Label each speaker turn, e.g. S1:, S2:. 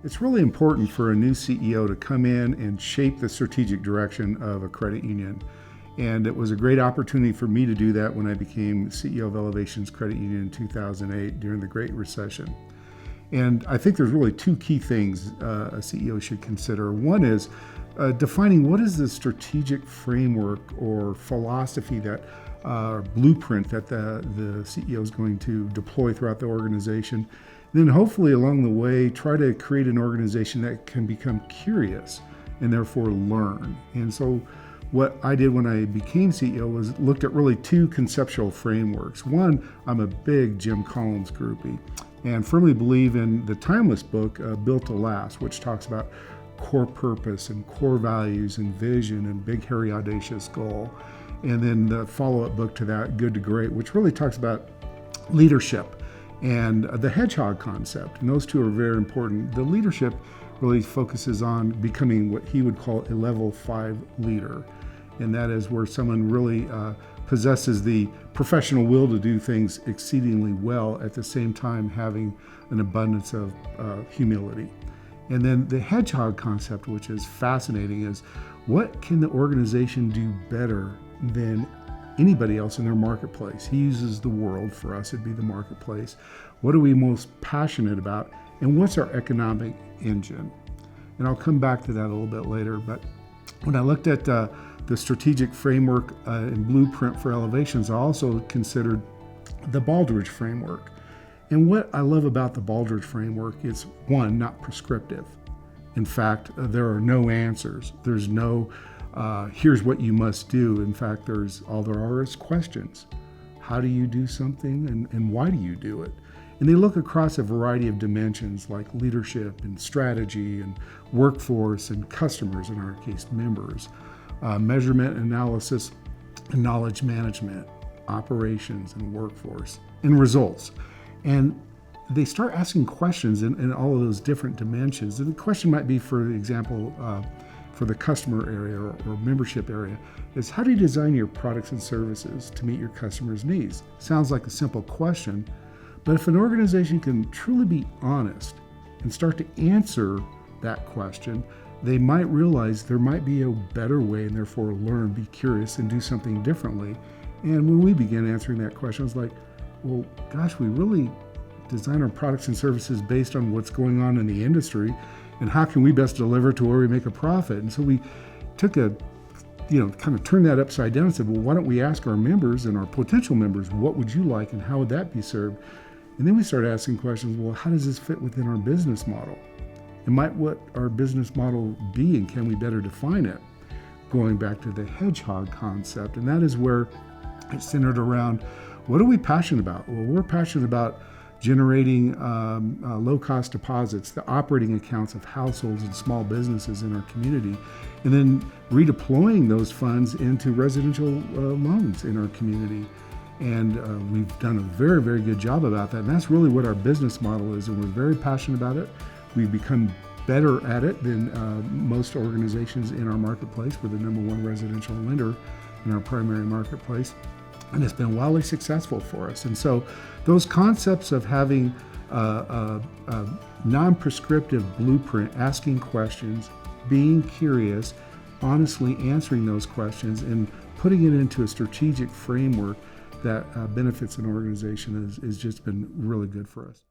S1: It's really important for a new CEO to come in and shape the strategic direction of a credit union. And it was a great opportunity for me to do that when I became CEO of Elevations Credit Union in 2008 during the Great Recession. And I think there's really two key things a CEO should consider. One is defining what is the strategic framework or philosophy that blueprint that the CEO is going to deploy throughout the organization. And then hopefully along the way, try to create an organization that can become curious and therefore learn. And so what I did when I became CEO was looked at really two conceptual frameworks. One, I'm a big Jim Collins groupie and firmly believe in the timeless book, Built to Last, which talks about core purpose and core values and vision and big, hairy, audacious goal. And then the follow-up book to that, Good to Great, which really talks about leadership and the hedgehog concept. And those two are very important. The leadership really focuses on becoming what he would call a level 5 leader. And that is where someone really possesses the professional will to do things exceedingly well, at the same time having an abundance of humility. And then the hedgehog concept, which is fascinating, is what can the organization do better than anybody else in their marketplace? He uses the world. For us, it'd be the marketplace. What are we most passionate about? And what's our economic engine? And I'll come back to that a little bit later. But when I looked at the strategic framework and blueprint for Elevations, I also considered the Baldrige framework. And what I love about the Baldrige framework is, one, not prescriptive. In fact, there are no answers. There's no, here's what you must do. In fact, all there are is questions. How do you do something and why do you do it? And they look across a variety of dimensions like leadership and strategy and workforce and customers, in our case, members, measurement, analysis, and knowledge management, operations and workforce, and results. And they start asking questions in all of those different dimensions. And the question might be, for example, for the customer area or membership area, is how do you design your products and services to meet your customers' needs? Sounds like a simple question, but if an organization can truly be honest and start to answer that question, they might realize there might be a better way and therefore learn, be curious, and do something differently. And when we began answering that question, I was like, well, gosh, we really design our products and services based on what's going on in the industry and how can we best deliver to where we make a profit. And so we took kind of turned that upside down and said, well, why don't we ask our members and our potential members, what would you like and how would that be served? And then we started asking questions, well, how does this fit within our business model? And might what our business model be, and can we better define it? Going back to the hedgehog concept, and that is where it's centered around, what are we passionate about? Well, we're passionate about generating low-cost deposits, the operating accounts of households and small businesses in our community, and then redeploying those funds into residential loans in our community. And we've done a very, very good job about that. And that's really what our business model is, and we're very passionate about it. We've become better at it than most organizations in our marketplace. We're the #1 residential lender in our primary marketplace. And it's been wildly successful for us. And so those concepts of having a non-prescriptive blueprint, asking questions, being curious, honestly answering those questions, and putting it into a strategic framework that benefits an organization has just been really good for us.